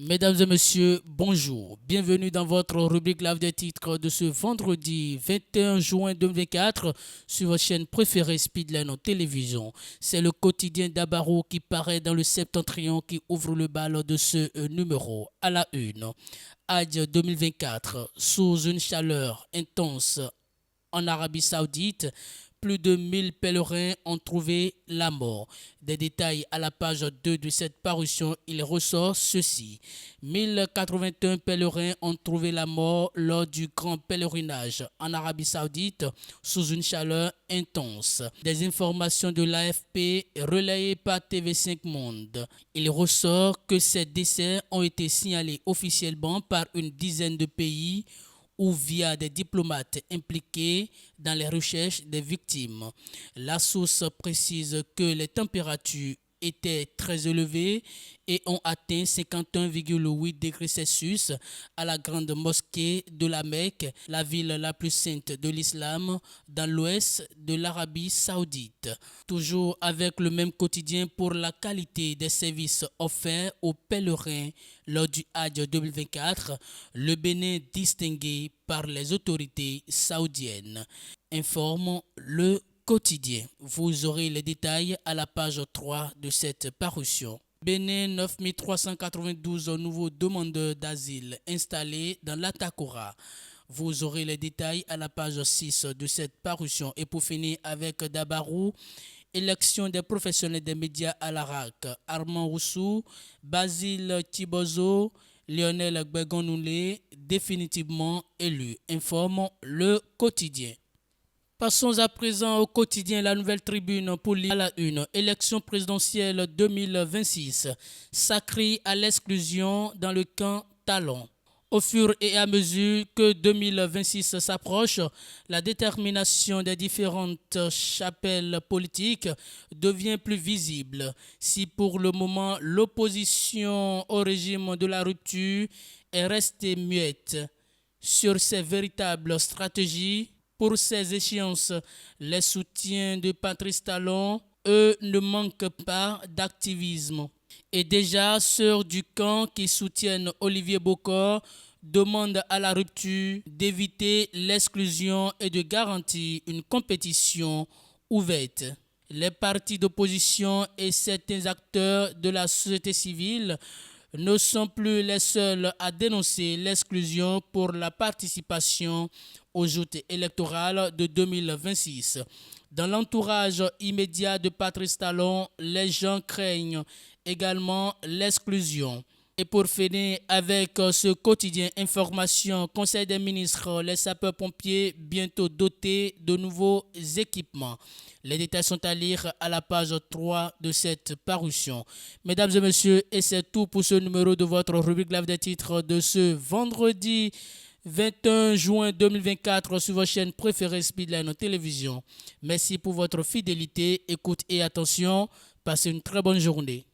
Mesdames et messieurs, bonjour. Bienvenue dans votre rubrique Lave des titres de ce vendredi 21 juin 2024 sur votre chaîne préférée Speedline Télévision. C'est le quotidien d'Abaro qui paraît dans le septentrion qui ouvre le bal de ce numéro. À la une, Hajj 2024, sous une chaleur intense en Arabie Saoudite, plus de 1000 pèlerins ont trouvé la mort. Des détails à la page 2 de cette parution, il ressort ceci. 1081 pèlerins ont trouvé la mort lors du grand pèlerinage en Arabie Saoudite sous une chaleur intense. Des informations de l'AFP relayées par TV5 Monde. Il ressort que ces décès ont été signalés officiellement par une dizaine de pays ou via des diplomates impliqués dans les recherches des victimes. La source précise que les températures étaient très élevées et ont atteint 51,8 degrés Celsius à la grande mosquée de la Mecque, la ville la plus sainte de l'islam dans l'ouest de l'Arabie Saoudite. Toujours avec le même quotidien pour la qualité des services offerts aux pèlerins lors du Hajj 2024, le Bénin distingué par les autorités saoudiennes, informe le quotidien. Vous aurez les détails à la page 3 de cette parution. Bénin, 9392 nouveaux demandeurs d'asile installés dans l'Atakora. Vous aurez les détails à la page 6 de cette parution. Et pour finir avec Dabarou, élection des professionnels des médias à l'Arak. Armand Roussou, Basile Thibozo, Lionel Gbegonoulé, définitivement élu, informe le quotidien. Passons à présent au quotidien La Nouvelle Tribune pour lire à la une. Élection présidentielle 2026. Sacré à l'exclusion dans le camp Talon. Au fur et à mesure que 2026 s'approche, la détermination des différentes chapelles politiques devient plus visible. Si pour le moment l'opposition au régime de la rupture est restée muette sur ses véritables stratégies, pour ces échéances, les soutiens de Patrice Talon, eux, ne manquent pas d'activisme. Et déjà, ceux du camp qui soutiennent Olivier Bocor demandent à la rupture d'éviter l'exclusion et de garantir une compétition ouverte. Les partis d'opposition et certains acteurs de la société civile ne sont plus les seuls à dénoncer l'exclusion pour la participation aux joutes électorales de 2026. Dans l'entourage immédiat de Patrice Talon, les gens craignent également l'exclusion. Et pour finir avec ce quotidien information, Conseil des ministres, les sapeurs-pompiers bientôt dotés de nouveaux équipements. Les détails sont à lire à la page 3 de cette parution. Mesdames et messieurs, et c'est tout pour ce numéro de votre rubrique Lave des titres de ce vendredi 21 juin 2024 sur votre chaîne préférée Speedline Télévision. Merci pour votre fidélité, écoute et attention. Passez une très bonne journée.